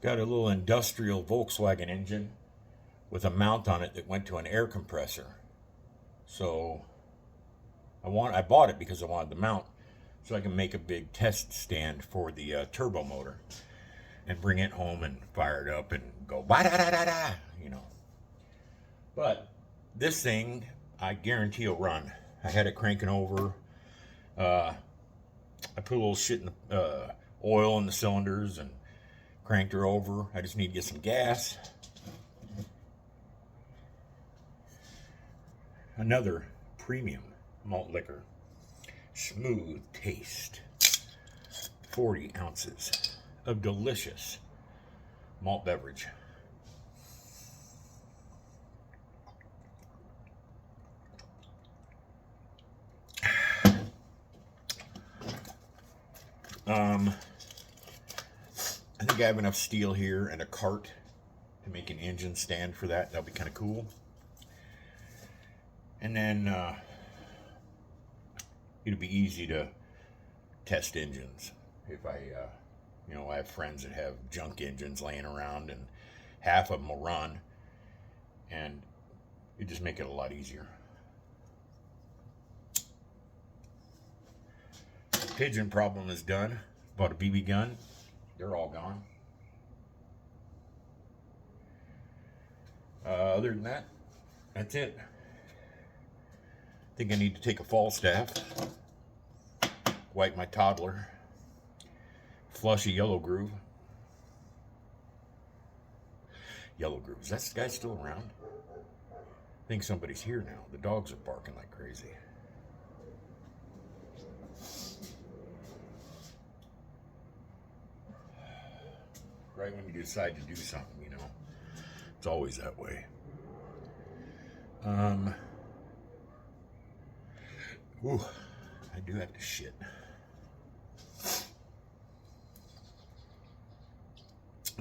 Got a little industrial Volkswagen engine with a mount on it that went to an air compressor. So I bought it because I wanted the mount so I can make a big test stand for the turbo motor and bring it home and fire it up and go ba da da da da, you know. But this thing, I guarantee will run. I had it cranking over. Uh, I put a little shit in the oil in the cylinders and cranked her over. I just need to get some gas. Another premium malt liquor. Smooth taste. 40 ounces of delicious malt beverage. I think I have enough steel here and a cart to make an engine stand for that. That'll be kind of cool. And then it'll be easy to test engines. If I have friends that have junk engines laying around and half of them will run, and it just make it a lot easier. Pigeon problem is done. Bought a BB gun. They're all gone. Other than that, that's it. I think I need to take a Falstaff, wipe my toddler, flush a Yellow Groove. Yellow Groove. Is that guy still around? I think somebody's here now. The dogs are barking like crazy. Right when you decide to do something, it's always that way. Ooh, I do have to shit.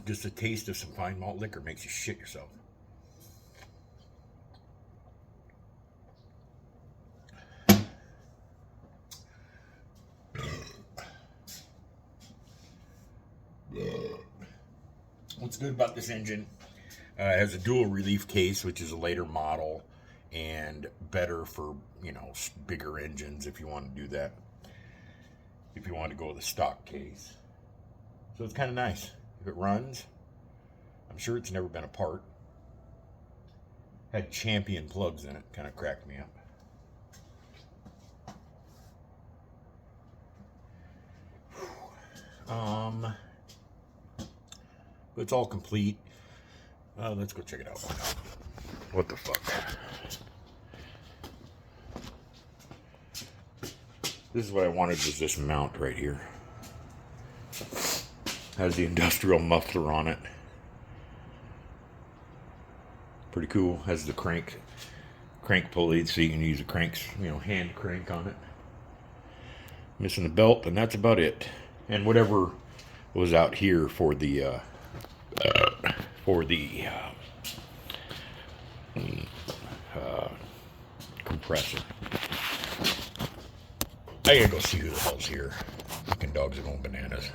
Just a taste of some fine malt liquor makes you shit yourself. What's good about this engine? It has a dual relief case, which is a later model and better for, bigger engines if you want to do that. If you want to go with a stock case. So it's kind of nice. If it runs, I'm sure it's never been apart. Had Champion plugs in it, kind of cracked me up. But it's all complete. Let's go check it out. What the fuck? This is what I wanted, was this mount right here. Has the industrial muffler on it. Pretty cool. Has the crank pulley, so you can use a crank, hand crank on it. Missing the belt, and that's about it. And whatever was out here for the compressor. I gotta go see who the hell's here. Fucking dogs are going bananas.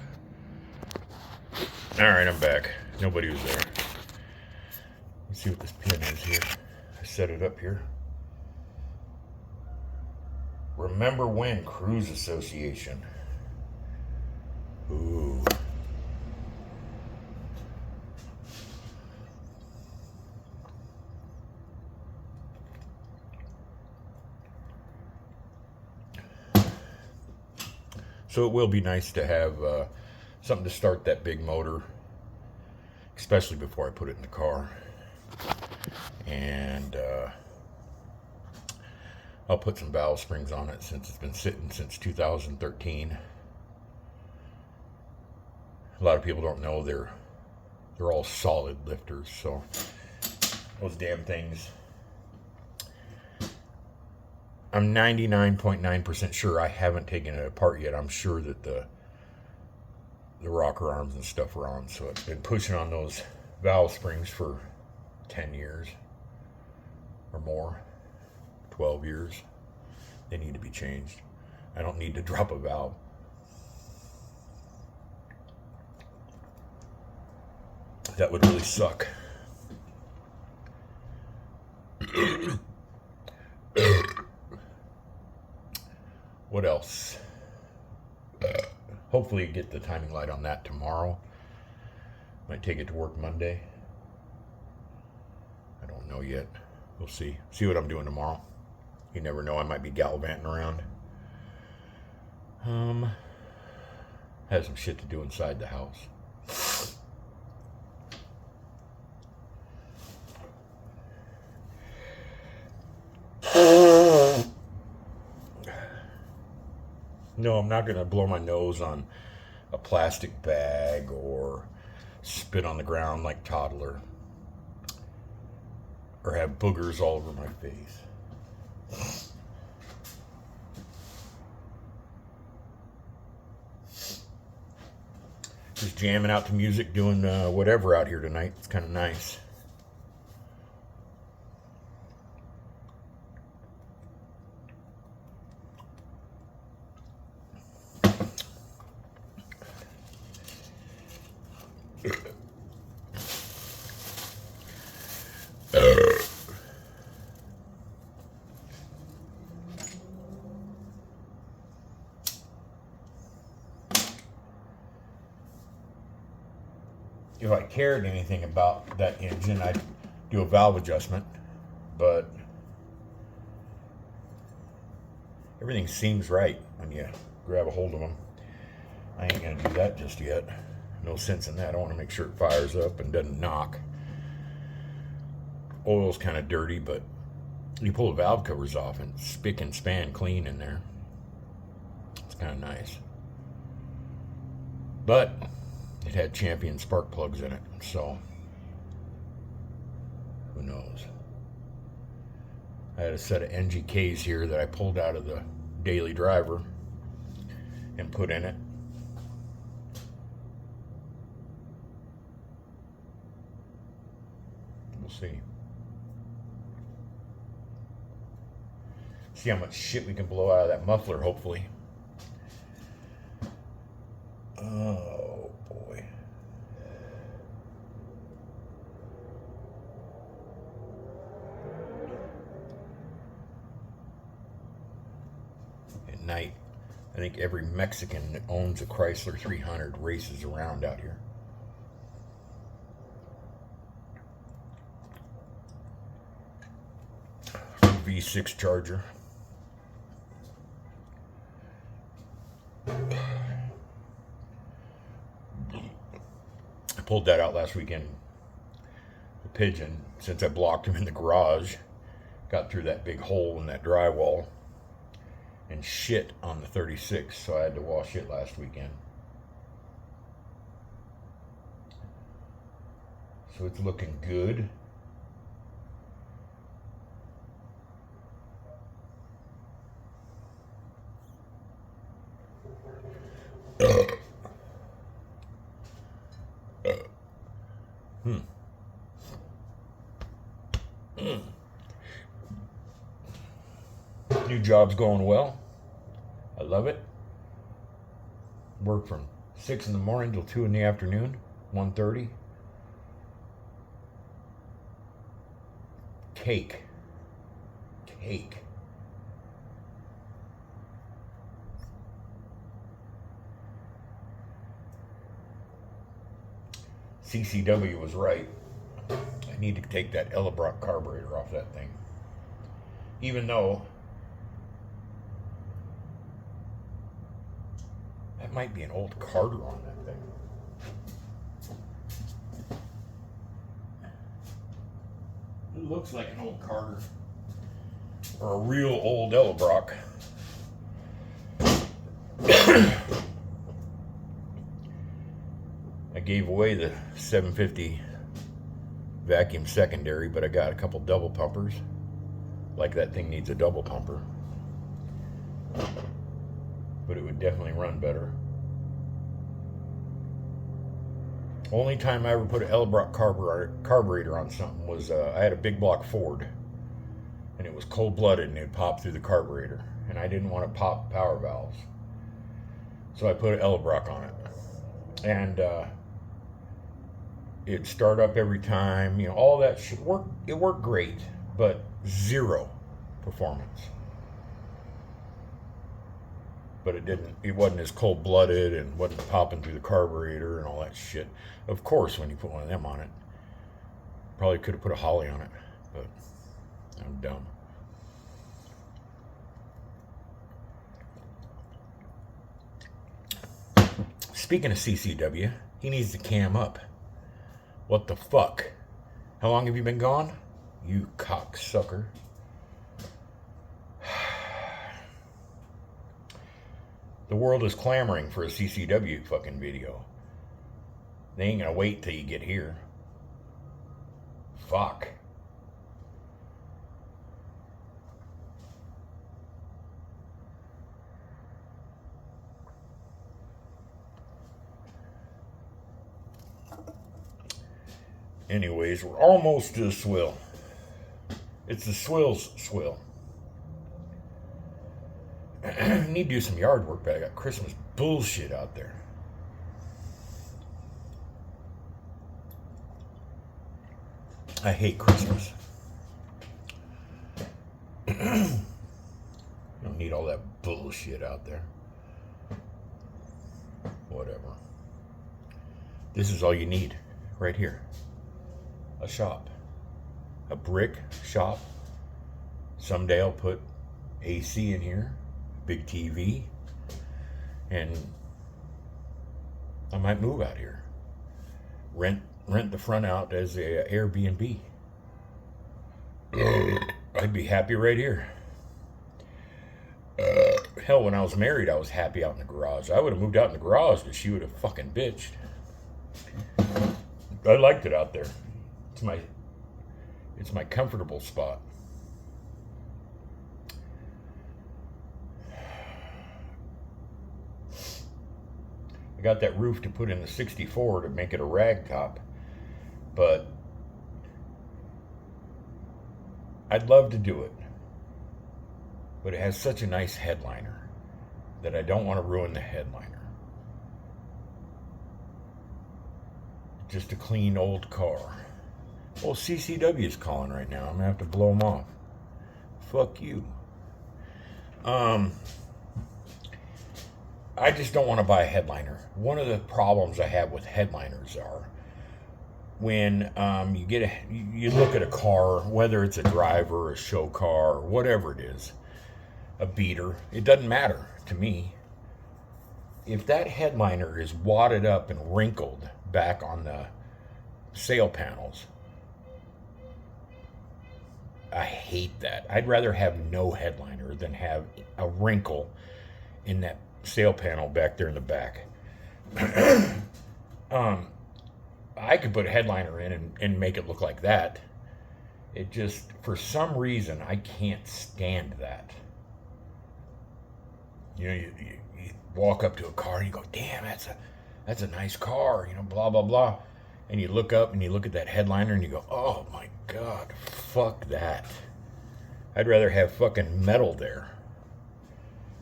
Alright, I'm back. Nobody was there. Let's see what this pin is here. I set it up here. Remember When Cruise Association. Ooh. So it will be nice to have something to start that big motor, especially before I put it in the car. And I'll put some valve springs on it since it's been sitting since 2013. A lot of people don't know they're all solid lifters, so those damn things. I'm 99.9% sure I haven't taken it apart yet. I'm sure that the rocker arms and stuff are on, so I've been pushing on those valve springs for 10 years or more, 12 years. They need to be changed. I don't need to drop a valve. That would really suck. What else? Hopefully get the timing light on that tomorrow. Might take it to work Monday. I don't know yet. We'll see. See what I'm doing tomorrow. You never know. I might be gallivanting around. Have some shit to do inside the house. No, I'm not going to blow my nose on a plastic bag or spit on the ground like toddler or have boogers all over my face. Just jamming out to music, doing whatever out here tonight. It's kind of nice. If I cared anything about that engine, I'd do a valve adjustment, but everything seems right when you grab a hold of them. I ain't gonna do that just yet. No sense in that. I want to make sure it fires up and doesn't knock. Oil's kind of dirty, but you pull the valve covers off and it's spick and span clean in there. It's kind of nice. But it had Champion spark plugs in it, so who knows. I had a set of NGKs here that I pulled out of the daily driver and put in it. We'll see. See how much shit we can blow out of that muffler, hopefully. Oh boy. At night, I think every Mexican that owns a Chrysler 300 races around out here. V6 Charger. I pulled that out last weekend. The Pigeon, since I blocked him in the garage, got through that big hole in that drywall and shit on the 36, so I had to wash it last weekend. So it's looking good. New job's going well. I love it. Work from 6 in the morning till 2 in the afternoon, 1:30. Cake. CCW was right. I need to take that Edelbrock carburetor off that thing. Even though that might be an old Carter on that thing. It looks like an old Carter. Or a real old Edelbrock. I gave away the 750 vacuum secondary, but I got a couple double pumpers. Like that thing needs a double pumper. But it would definitely run better. Only time I ever put an Edelbrock carburetor on something was I had a big block Ford. And it was cold-blooded and it would pop through the carburetor. And I didn't want to pop power valves. So I put an Edelbrock on it. And It'd start up every time. You know, all that shit worked. It worked great, but zero performance. But it didn't. It wasn't as cold blooded and wasn't popping through the carburetor and all that shit. Of course, when you put one of them on it, probably could have put a Holly on it, but I'm dumb. Speaking of CCW, he needs to cam up. What the fuck? How long have you been gone? You cocksucker. The world is clamoring for a CCW fucking video. They ain't gonna wait till you get here. Fuck. Anyways, we're almost to the swill. It's the swill's swill. I need to do some yard work, but I got Christmas bullshit out there. I hate Christmas. You don't need all that bullshit out there. Whatever. This is all you need right here. A shop. A brick shop. Someday I'll put AC in here, big TV, and I might move out here. Rent the front out as a Airbnb. I'd be happy right here. Hell, when I was married, I was happy out in the garage. I would have moved out in the garage, but she would have fucking bitched. I liked it out there. It's my comfortable spot. I got that roof to put in the 64 to make it a rag top, but I'd love to do it. But it has such a nice headliner that I don't want to ruin the headliner. Just a clean old car. Well, CCW is calling right now. I'm gonna have to blow them off. Fuck you. I just don't want to buy a headliner. One of the problems I have with headliners are when you look at a car, whether it's a driver, a show car, or whatever it is, a beater, it doesn't matter to me. If that headliner is wadded up and wrinkled back on the sail panels, I hate that. I'd rather have no headliner than have a wrinkle in that sail panel back there in the back. I could put a headliner in and make it look like that. It just, for some reason, I can't stand that. You know, you walk up to a car and you go, damn, that's a nice car, you know, blah, blah, blah. And you look up and you look at that headliner and you go, oh my God, fuck that. I'd rather have fucking metal there.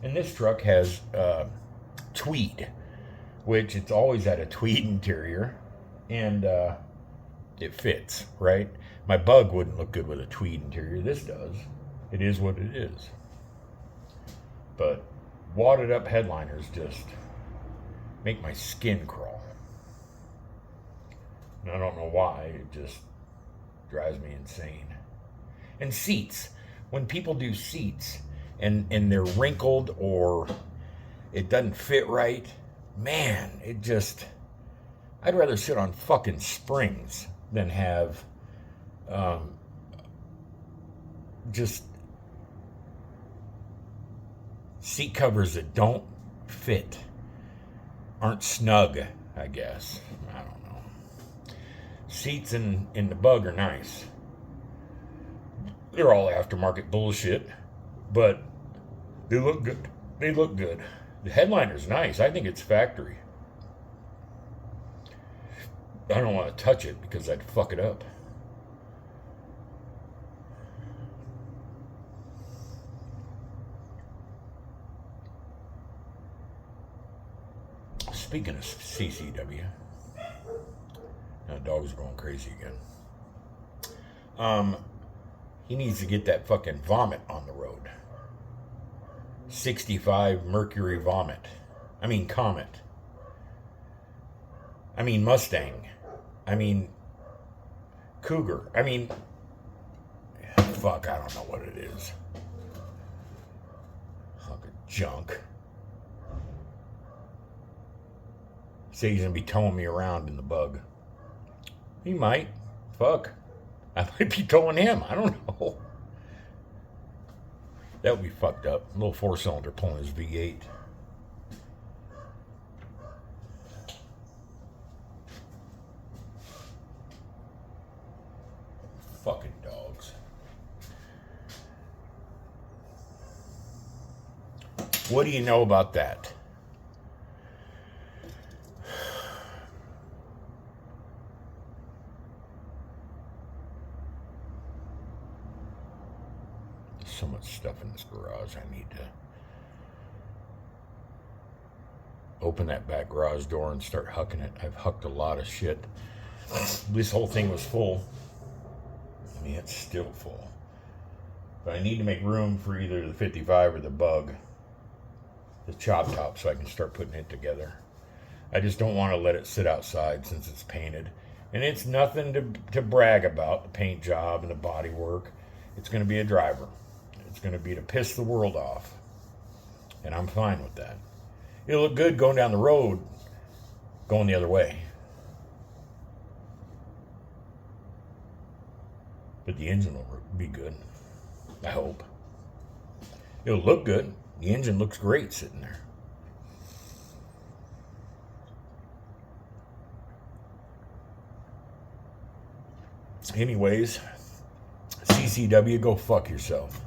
And this truck has tweed, which it's always had a tweed interior, and it fits, right? My Bug wouldn't look good with a tweed interior. This does. It is what it is. But wadded up headliners just make my skin crawl. And I don't know why. It just drives me insane. And seats. When people do seats and they're wrinkled or it doesn't fit right, man, it just... I'd rather sit on fucking springs than have just seat covers that don't fit, aren't snug, I guess. I don't know. Seats in the Bug are nice. They're all aftermarket bullshit, but they look good. They look good. The headliner's nice. I think it's factory. I don't want to touch it because I'd fuck it up. Speaking of CCW, Now dog's going crazy again. He needs to get that fucking vomit on the road. 65 Mercury vomit. I mean Comet. I mean Mustang. I mean Cougar. I mean, fuck, I don't know what it is. Hunk of junk. Say he's gonna be towing me around in the Bug. He might. Fuck. I might be towing him. I don't know. That would be fucked up. A little 4-cylinder pulling his V8. Fucking dogs. What do you know about that? So much stuff in this garage. I need to open that back garage door and start hucking it. I've hucked a lot of shit. This whole thing was full. I mean, it's still full. But I need to make room for either the 55 or the Bug, the chop top, so I can start putting it together. I just don't want to let it sit outside since it's painted. And it's nothing to brag about, the paint job and the body work. It's going to be a driver. It's going to be to piss the world off. And I'm fine with that. It'll look good going down the road, going the other way. But the engine will be good. I hope. It'll look good. The engine looks great sitting there. Anyways, CCW, go fuck yourself.